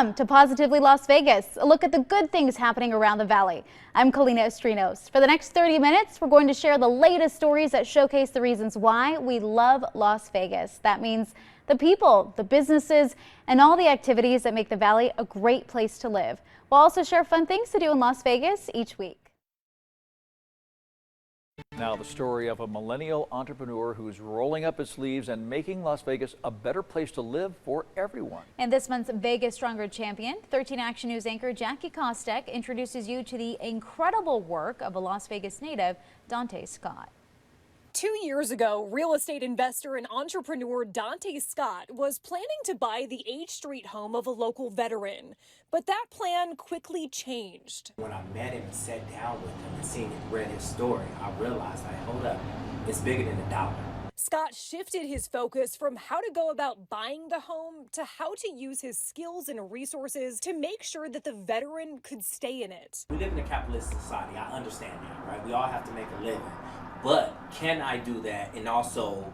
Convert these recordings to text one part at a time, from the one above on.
Welcome to Positively Las Vegas, a look at the good things happening around the valley. I'm Kalina Estrinos. For the next 30 minutes, we're going to share the latest stories that showcase the reasons why we love Las Vegas. That means the people, the businesses, and all the activities that make the valley a great place to live. We'll also share fun things to do in Las Vegas each week. Now the story of a millennial entrepreneur who's rolling up his sleeves and making Las Vegas a better place to live for everyone. And this month's Vegas Stronger champion, 13 Action News anchor Jackie Kostek introduces you to the incredible work of a Las Vegas native, Dante Scott. 2 years ago, real estate investor and entrepreneur Dante Scott was planning to buy the H Street home of a local veteran. But that plan quickly changed. When I met him and sat down with him and seen and read his story, I realized, hold up, it's bigger than a dollar. Scott shifted his focus from how to go about buying the home to how to use his skills and resources to make sure that the veteran could stay in it. We live in a capitalist society. I understand that, right? We all have to make a living. But can I do that and also,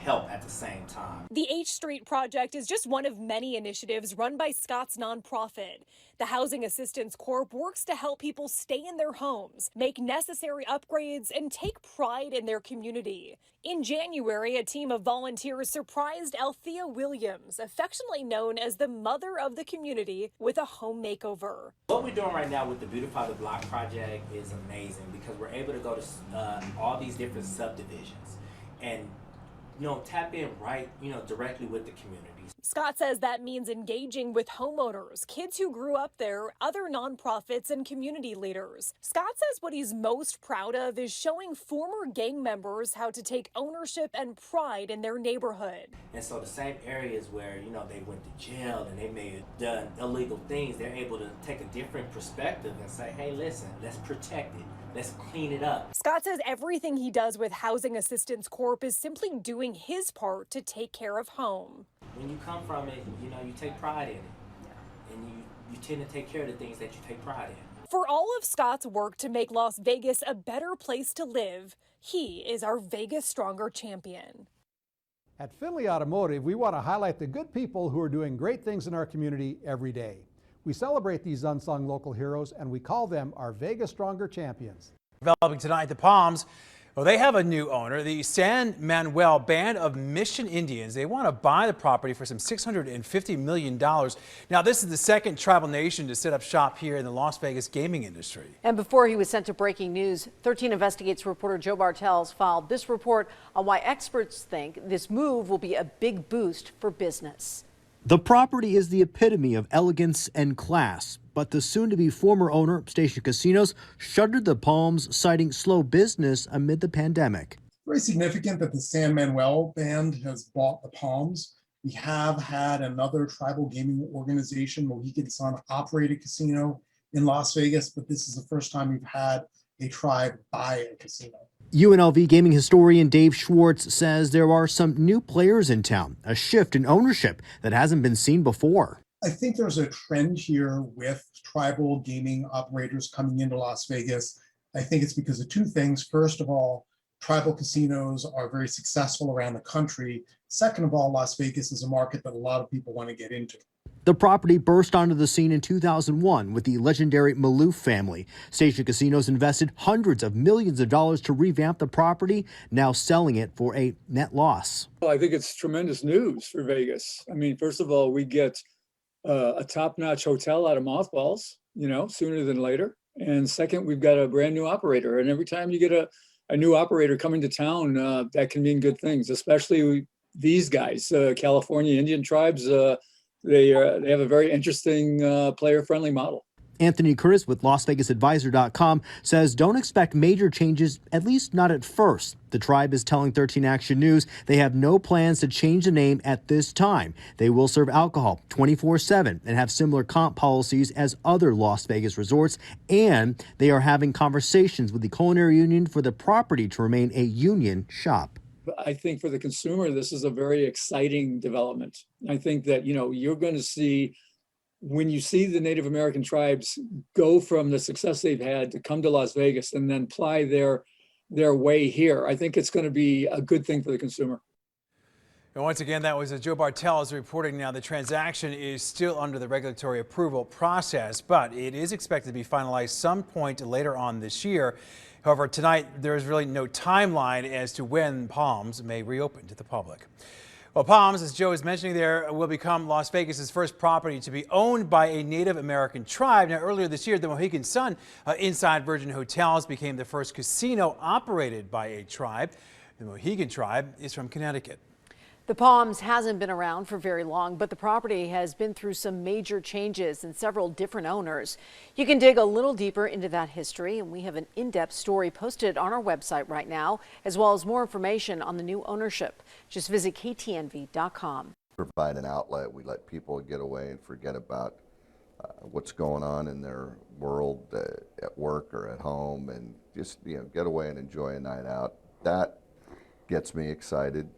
help at the same time? The H Street project is just one of many initiatives run by Scott's nonprofit. The Housing Assistance Corp works to help people stay in their homes, make necessary upgrades, and take pride in their community. In January, a team of volunteers surprised Althea Williams, affectionately known as the mother of the community, with a home makeover. What we're doing right now with the Beautify the Block project is amazing because we're able to go to all these different subdivisions and tap in right, directly with the communities. Scott says that means engaging with homeowners, kids who grew up there, other nonprofits, and community leaders. Scott says what he's most proud of is showing former gang members how to take ownership and pride in their neighborhood. And so the same areas where, they went to jail and they may have done illegal things, they're able to take a different perspective and say, hey, listen, let's protect it. Let's clean it up. Scott says everything he does with Housing Assistance Corp is simply doing his part to take care of home. When you come from it, you take pride in it. And you tend to take care of the things that you take pride in. For all of Scott's work to make Las Vegas a better place to live, he is our Vegas Stronger champion. At Finley Automotive, we want to highlight the good people who are doing great things in our community every day. We celebrate these unsung local heroes and we call them our Vegas Stronger champions. Developing tonight, the Palms, well, they have a new owner, the San Manuel Band of Mission Indians. They want to buy the property for some $650 million. Now, this is the second tribal nation to set up shop here in the Las Vegas gaming industry. And before he was sent to breaking news, 13 Investigates reporter Joe Bartels filed this report on why experts think this move will be a big boost for business. The property is the epitome of elegance and class, but the soon-to-be former owner, Station Casinos, shuttered the Palms, citing slow business amid the pandemic. Very significant that the San Manuel Band has bought the Palms. We have had another tribal gaming organization, Mohegan Sun, operate a casino in Las Vegas, but this is the first time we've had a tribe buy a casino. UNLV gaming historian Dave Schwartz says there are some new players in town, a shift in ownership that hasn't been seen before. I think there's a trend here with tribal gaming operators coming into Las Vegas. I think it's because of two things. First of all, tribal casinos are very successful around the country. Second of all, Las Vegas is a market that a lot of people want to get into. The property burst onto the scene in 2001 with the legendary Maloof family. Station Casinos invested hundreds of millions of dollars to revamp the property, now selling it for a net loss. Well, I think it's tremendous news for Vegas. I mean, first of all, we get a top-notch hotel out of mothballs, sooner than later. And second, we've got a brand new operator. And every time you get a new operator coming to town, that can mean good things, especially these guys, California Indian tribes. They have a very interesting player-friendly model. Anthony Curtis with LasVegasAdvisor.com says don't expect major changes, at least not at first. The tribe is telling 13 Action News they have no plans to change the name at this time. They will serve alcohol 24/7 and have similar comp policies as other Las Vegas resorts, and they are having conversations with the Culinary Union for the property to remain a union shop. I think for the consumer, this is a very exciting development. I think that, you're going to see, when you see the Native American tribes go from the success they've had to come to Las Vegas and then ply their way here, I think it's going to be a good thing for the consumer. And once again, that was Joe Bartels reporting. Now, the transaction is still under the regulatory approval process, but it is expected to be finalized some point later on this year. However, tonight there is really no timeline as to when Palms may reopen to the public. Well, Palms, as Joe is mentioning there, will become Las Vegas's first property to be owned by a Native American tribe. Now, earlier this year, the Mohegan Sun inside Virgin Hotels became the first casino operated by a tribe. The Mohegan tribe is from Connecticut. The Palms hasn't been around for very long, but the property has been through some major changes and several different owners. You can dig a little deeper into that history, and we have an in-depth story posted on our website right now, as well as more information on the new ownership. Just visit ktnv.com. Provide an outlet. We let people get away and forget about what's going on in their world at work or at home, and just get away and enjoy a night out. That gets me excited.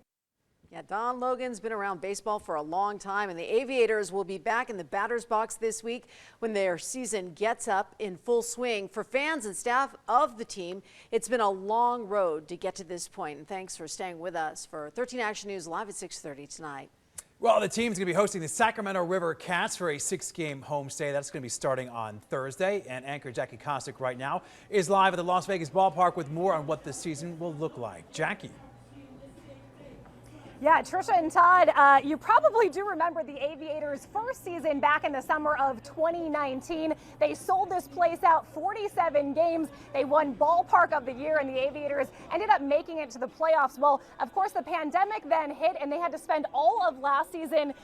Yeah, Don Logan's been around baseball for a long time, and the Aviators will be back in the batter's box this week when their season gets up in full swing. For fans and staff of the team, it's been a long road to get to this point. And thanks for staying with us for 13 Action News live at 6:30 tonight. Well, the team's going to be hosting the Sacramento River Cats for a 6-game homestay. That's going to be starting on Thursday. And anchor Jackie Kostick right now is live at the Las Vegas ballpark with more on what the season will look like. Jackie. Yeah, Trisha and Todd, you probably do remember the Aviators' first season back in the summer of 2019. They sold this place out 47 games. They won Ballpark of the Year, and the Aviators ended up making it to the playoffs. Well, of course, the pandemic then hit, and they had to spend all of last season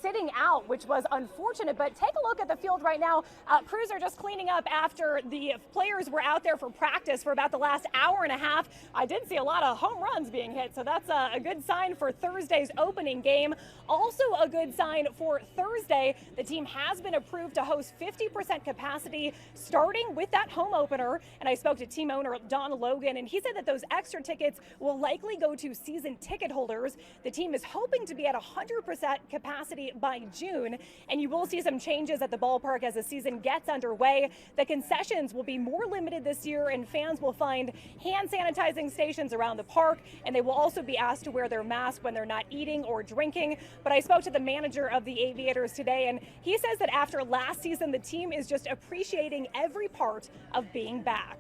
sitting out, which was unfortunate. But take a look at the field right now. Crews are just cleaning up after the players were out there for practice for about the last hour and a half. I did see a lot of home runs being hit, so that's a good sign for Thursday's opening game. Also a good sign for Thursday, the team has been approved to host 50% capacity starting with that home opener. And I spoke to team owner Don Logan, and he said that those extra tickets will likely go to season ticket holders. The team is hoping to be at 100% capacity by June, and you will see some changes at the ballpark as the season gets underway. The concessions will be more limited this year, and fans will find hand sanitizing stations around the park, and they will also be asked to wear their mask when they're not eating or drinking. But I spoke to the manager of the Aviators today, and he says that after last season, the team is just appreciating every part of being back.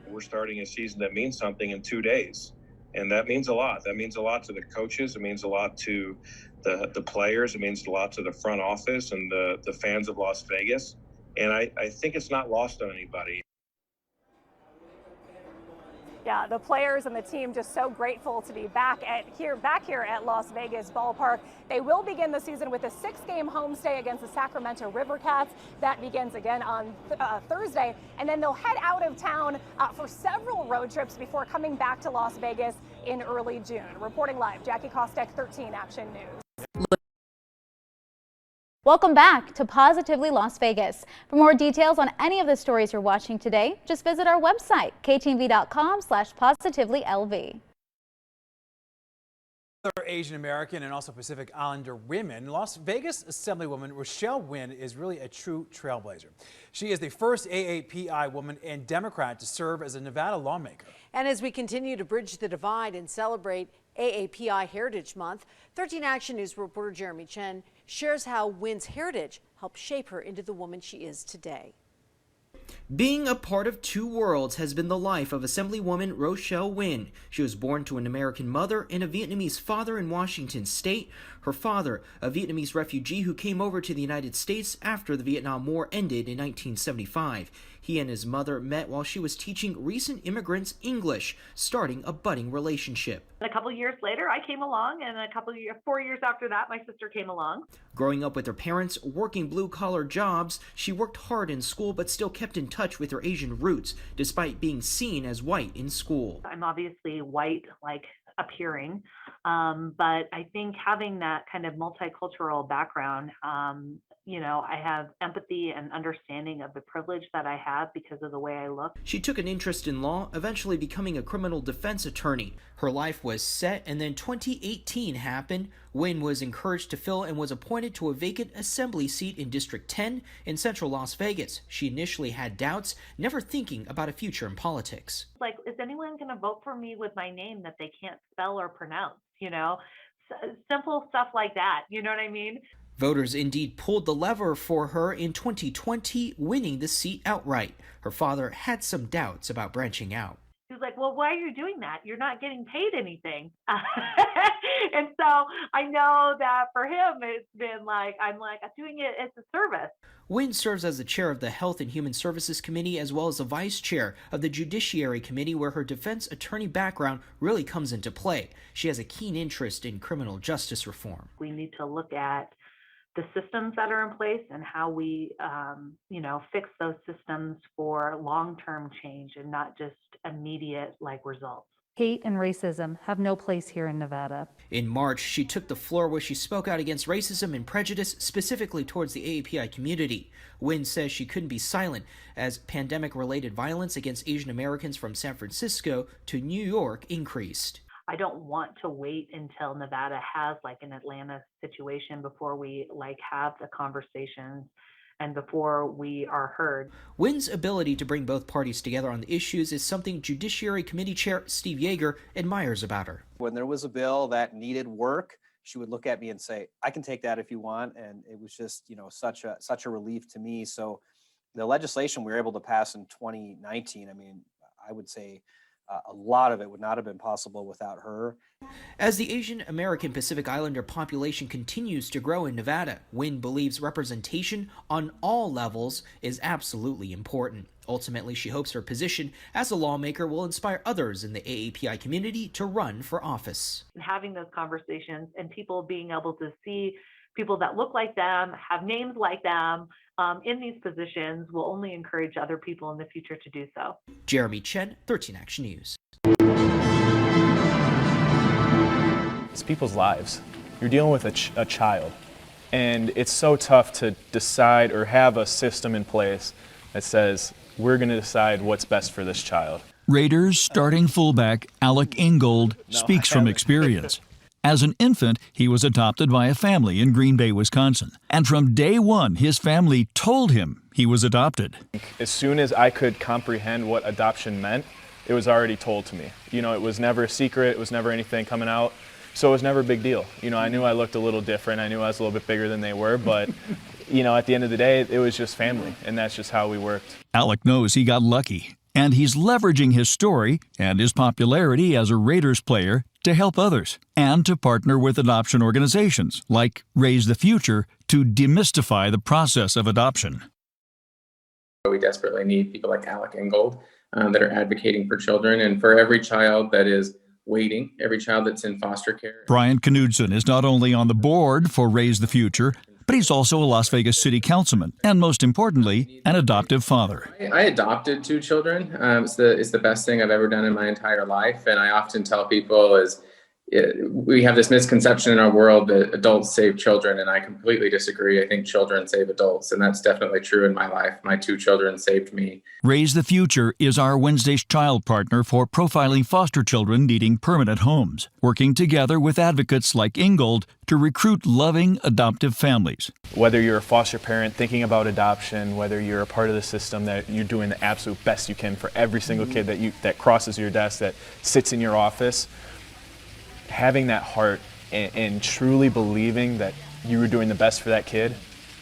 We're starting a season that means something in 2 days, and that means a lot. That means a lot to the coaches. It means a lot to the players. It means a lot to the front office and the fans of Las Vegas. And I think it's not lost on anybody. Yeah, the players and the team just so grateful to be back here at Las Vegas ballpark. They will begin the season with a 6-game homestay against the Sacramento River Cats. That begins again on Thursday, and then they'll head out of town for several road trips before coming back to Las Vegas in early June. Reporting live, Jackie Kostick, 13 Action News. Welcome back to Positively Las Vegas. For more details on any of the stories you're watching today, just visit our website, ktnv.com/positivelylv. Other Asian American and also Pacific Islander women, Las Vegas Assemblywoman Rochelle Nguyen is really a true trailblazer. She is the first AAPI woman and Democrat to serve as a Nevada lawmaker. And as we continue to bridge the divide and celebrate AAPI Heritage Month, 13 Action News reporter Jeremy Chen shares how Nguyen's heritage helped shape her into the woman she is today. Being a part of two worlds has been the life of Assemblywoman Rochelle Nguyen. She was born to an American mother and a Vietnamese father in Washington state. Her father, a Vietnamese refugee who came over to the United States after the Vietnam War ended in 1975. He and his mother met while she was teaching recent immigrants English, starting a budding relationship. A couple years later, I came along, and 4 years after that, my sister came along. Growing up with her parents, working blue-collar jobs, she worked hard in school but still kept in touch with her Asian roots, despite being seen as white in school. I'm obviously white, appearing, but I think having that kind of multicultural background, I have empathy and understanding of the privilege that I have because of the way I look. She took an interest in law, eventually becoming a criminal defense attorney. Her life was set, and then 2018 happened. Nguyen was encouraged to fill and was appointed to a vacant assembly seat in District 10 in central Las Vegas. She initially had doubts, never thinking about a future in politics. Is anyone going to vote for me with my name that they can't spell or pronounce, simple stuff like that. You know what I mean? Voters indeed pulled the lever for her in 2020, winning the seat outright. Her father had some doubts about branching out. He was like, well, why are you doing that? You're not getting paid anything. And so I know that for him, it's been like, I'm doing it as a service. Wynn serves as the chair of the Health and Human Services Committee as well as the vice chair of the Judiciary Committee, where her defense attorney background really comes into play. She has a keen interest in criminal justice reform. We need to look at the systems that are in place and how we, fix those systems for long-term change and not just immediate results. Hate and racism have no place here in Nevada. In March, she took the floor where she spoke out against racism and prejudice, specifically towards the AAPI community. Wynn says she couldn't be silent as pandemic-related violence against Asian Americans from San Francisco to New York increased. I don't want to wait until Nevada has an Atlanta situation before we have the conversations and before we are heard. Wynn's ability to bring both parties together on the issues is something Judiciary Committee Chair Steve Yeager admires about her. When there was a bill that needed work, she would look at me and say, I can take that if you want. And it was just, such a relief to me. So the legislation we were able to pass in 2019, I would say a lot of it would not have been possible without her. As the Asian American Pacific Islander population continues to grow in Nevada, Wynn believes representation on all levels is absolutely important. Ultimately, she hopes her position as a lawmaker will inspire others in the AAPI community to run for office. Having those conversations and people being able to see people that look like them, have names like them, in these positions will only encourage other people in the future to do so. Jeremy Chen, 13 Action News. It's people's lives. You're dealing with a child, and it's so tough to decide or have a system in place that says we're going to decide what's best for this child. Raiders starting fullback Alec Ingold speaks from experience. As an infant, he was adopted by a family in Green Bay, Wisconsin. And from day one, his family told him he was adopted. As soon as I could comprehend what adoption meant, it was already told to me. It was never a secret. It was never anything coming out. So it was never a big deal. I knew I looked a little different. I knew I was a little bit bigger than they were. But, at the end of the day, it was just family. And that's just how we worked. Alec knows he got lucky. And he's leveraging his story and his popularity as a Raiders player to help others and to partner with adoption organizations like Raise the Future to demystify the process of adoption. We desperately need people like Alec Ingold that are advocating for children and for every child that is waiting, every child that's in foster care. Brian Knudsen is not only on the board for Raise the Future, but he's also a Las Vegas city councilman and, most importantly, an adoptive father. I adopted 2 children. It's the best thing I've ever done in my entire life. And I often tell people we have this misconception in our world that adults save children, and I completely disagree. I think children save adults, and that's definitely true in my life. My 2 children saved me. Raise the Future is our Wednesday's child partner for profiling foster children needing permanent homes, working together with advocates like Ingold to recruit loving adoptive families. Whether you're a foster parent thinking about adoption, whether you're a part of the system, that you're doing the absolute best you can for every single kid that crosses your desk, that sits in your office, having that heart and truly believing that you were doing the best for that kid,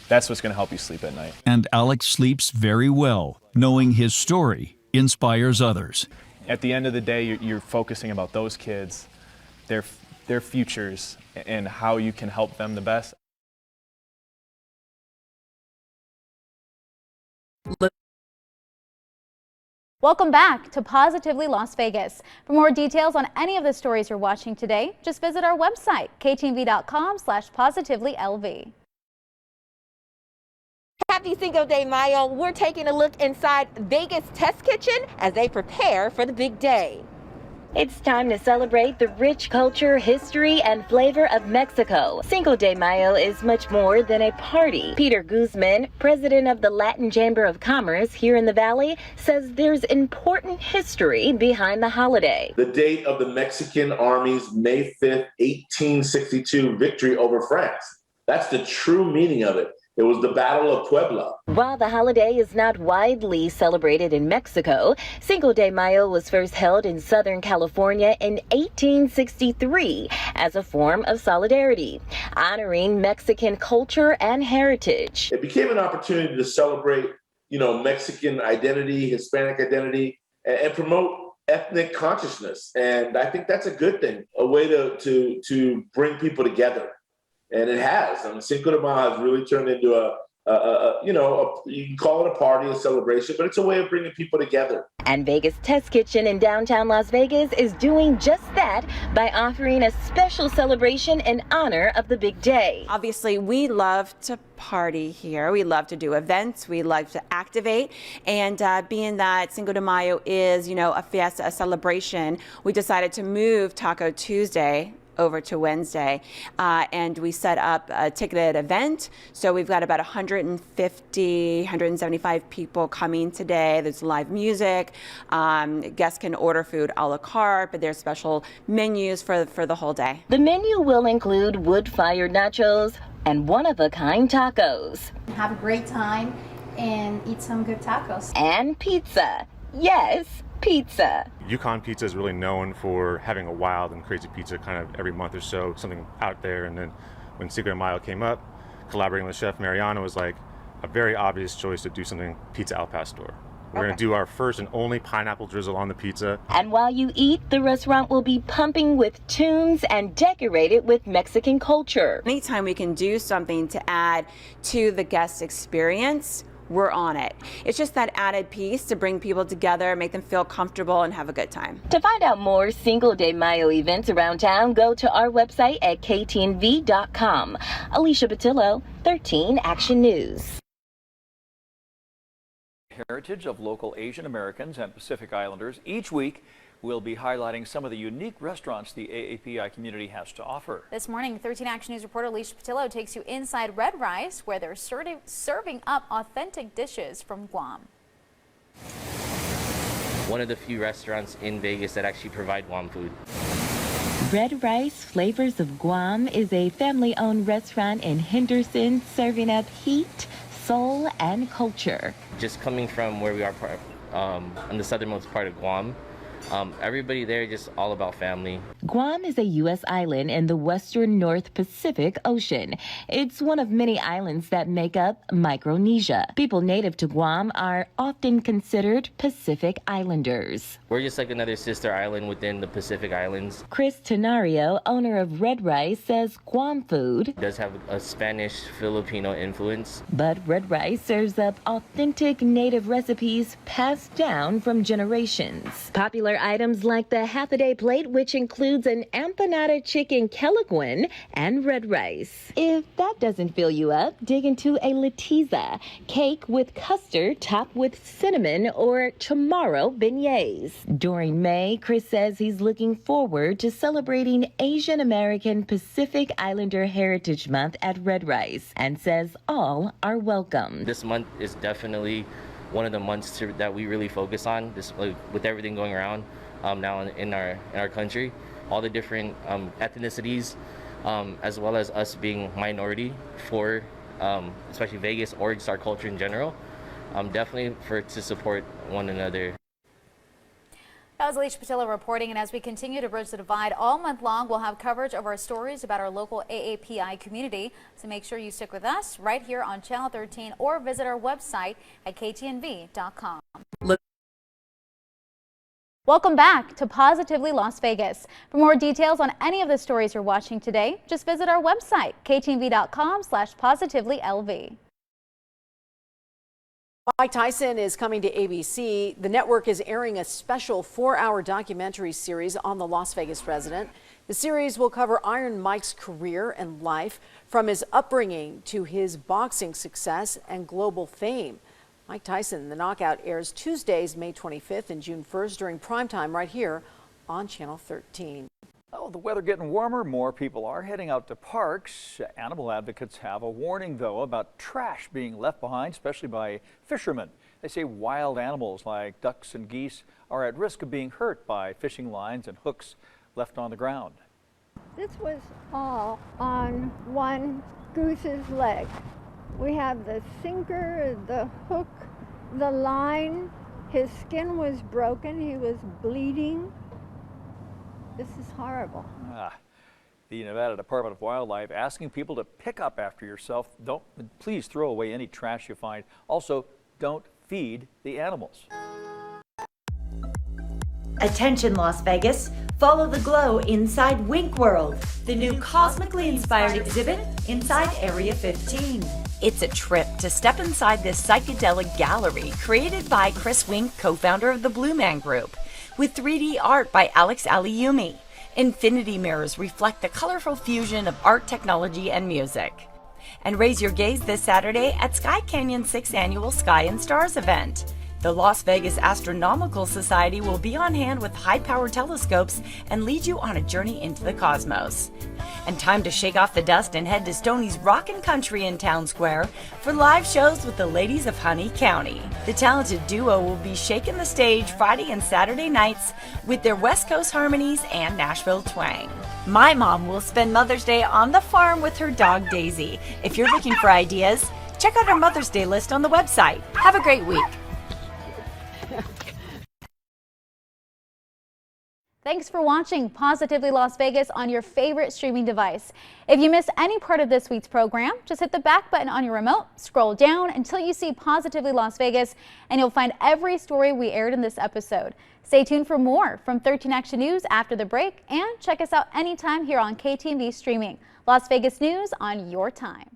that's what's going to help you sleep at night. And Alex sleeps very well, knowing his story inspires others. At the end of the day, you're focusing about those kids, their futures, and how you can help them the best. Welcome back to Positively Las Vegas. For more details on any of the stories you're watching today, just visit our website, ktv.com/positivelylv. Happy Cinco de Mayo. We're taking a look inside Vegas Test Kitchen as they prepare for the big day. It's time to celebrate the rich culture, history, and flavor of Mexico. Cinco de Mayo is much more than a party. Peter Guzman, president of the Latin Chamber of Commerce here in the Valley, says there's important history behind the holiday. The date of the Mexican Army's May 5th, 1862 victory over France. That's the true meaning of it. It was the Battle of Puebla. While the holiday is not widely celebrated in Mexico, Cinco de Mayo was first held in Southern California in 1863 as a form of solidarity, honoring Mexican culture and heritage. It became an opportunity to celebrate, Mexican identity, Hispanic identity, and promote ethnic consciousness. And I think that's a good thing, a way to bring people together. And it has. I mean, Cinco de Mayo has really turned into you can call it a party, a celebration, but it's a way of bringing people together. And Vegas Test Kitchen in downtown Las Vegas is doing just that by offering a special celebration in honor of the big day. Obviously, we love to party here. We love to do events. We love to activate. And being that Cinco de Mayo is, a fiesta, a celebration, we decided to move Taco Tuesday over to Wednesday, and we set up a ticketed event. So we've got about 175 people coming today. There's live music. Guests can order food a la carte, but there's special menus for the whole day. The menu will include wood-fired nachos and one-of-a-kind tacos. Have a great time and eat some good tacos. And pizza. Yes, pizza. Yukon Pizza is really known for having a wild and crazy pizza kind of every month or so, something out there. And then when Cinco de Mayo came up, collaborating with Chef Mariano was like a very obvious choice to do something pizza al pastor. We're going to do our first and only pineapple drizzle on the pizza. And while you eat, the restaurant will be pumping with tunes and decorated with Mexican culture. Anytime we can do something to add to the guest experience, we're on it. It's just that added piece to bring people together, make them feel comfortable and have a good time. To find out more Cinco de Mayo events around town, go to our website at ktnv.com. Alicia Patillo, 13 Action News. Heritage of local Asian Americans and Pacific Islanders. Each week, we'll be highlighting some of the unique restaurants the AAPI community has to offer. This morning, 13 Action News reporter Alicia Patillo takes you inside Red Rice, where they're serving up authentic dishes from Guam. One of the few restaurants in Vegas that actually provide Guam food. Red Rice Flavors of Guam is a family-owned restaurant in Henderson serving up heat, soul, and culture. Just coming from where we are on the southernmost part of Guam, everybody there just all about family. Guam is a U.S. island in the western North Pacific Ocean. It's one of many islands that make up Micronesia. People native to Guam are often considered Pacific Islanders. We're just like another sister island within the Pacific Islands. Chris Tenario, owner of Red Rice, says Guam food does have a Spanish-Filipino influence. But Red Rice serves up authentic native recipes passed down from generations. Popular items like the half-a-day plate, which includes an empanada chicken kelaguen and red rice. If that doesn't fill you up, dig into a latiza, cake with custard topped with cinnamon or chamorro beignets. During May, Chris says he's looking forward to celebrating Asian American Pacific Islander Heritage Month at Red Rice and says all are welcome. This month is definitely one of the months that we really focus on, with everything going around now in our country, all the different ethnicities, as well as us being minority for especially Vegas or just our culture in general, definitely to support one another. That was Alicia Patillo reporting, and as we continue to bridge the divide all month long, we'll have coverage of our stories about our local AAPI community. So make sure you stick with us right here on Channel 13 or visit our website at ktnv.com. Welcome back to Positively Las Vegas. For more details on any of the stories you're watching today, just visit our website, ktnv.com/positivelylv. Mike Tyson is coming to ABC. The network is airing a special 4-hour documentary series on the Las Vegas resident. The series will cover Iron Mike's career and life, from his upbringing to his boxing success and global fame. Mike Tyson, The Knockout, airs Tuesdays, May 25th and June 1st during primetime right here on Channel 13. Oh, the weather getting warmer, more people are heading out to parks. Animal advocates have a warning, though, about trash being left behind, especially by fishermen. They say wild animals like ducks and geese are at risk of being hurt by fishing lines and hooks left on the ground. This was all on one goose's leg. We have the sinker, the hook, the line. His skin was broken. He was bleeding. This is horrible. The Nevada Department of Wildlife asking people to pick up after yourself. Please throw away any trash you find. Also, don't feed the animals. Attention Las Vegas, follow the glow inside Wink World, the new cosmically inspired exhibit inside Area 15. It's a trip to step inside this psychedelic gallery created by Chris Wink, co-founder of the Blue Man Group, with 3D art by Alex Aliumi. Infinity mirrors reflect the colorful fusion of art, technology, and music. And raise your gaze this Saturday at Sky Canyon's 6th annual Sky and Stars event. The Las Vegas Astronomical Society will be on hand with high-powered telescopes and lead you on a journey into the cosmos. And time to shake off the dust and head to Stoney's Rockin' Country in Town Square for live shows with the ladies of Honey County. The talented duo will be shaking the stage Friday and Saturday nights with their West Coast harmonies and Nashville twang. My mom will spend Mother's Day on the farm with her dog Daisy. If you're looking for ideas, check out our Mother's Day list on the website. Have a great week. Thanks for watching Positively Las Vegas on your favorite streaming device. If you missed any part of this week's program, just hit the back button on your remote, scroll down until you see Positively Las Vegas, and you'll find every story we aired in this episode. Stay tuned for more from 13 Action News after the break, and check us out anytime here on KTMV Streaming. Las Vegas News on your time.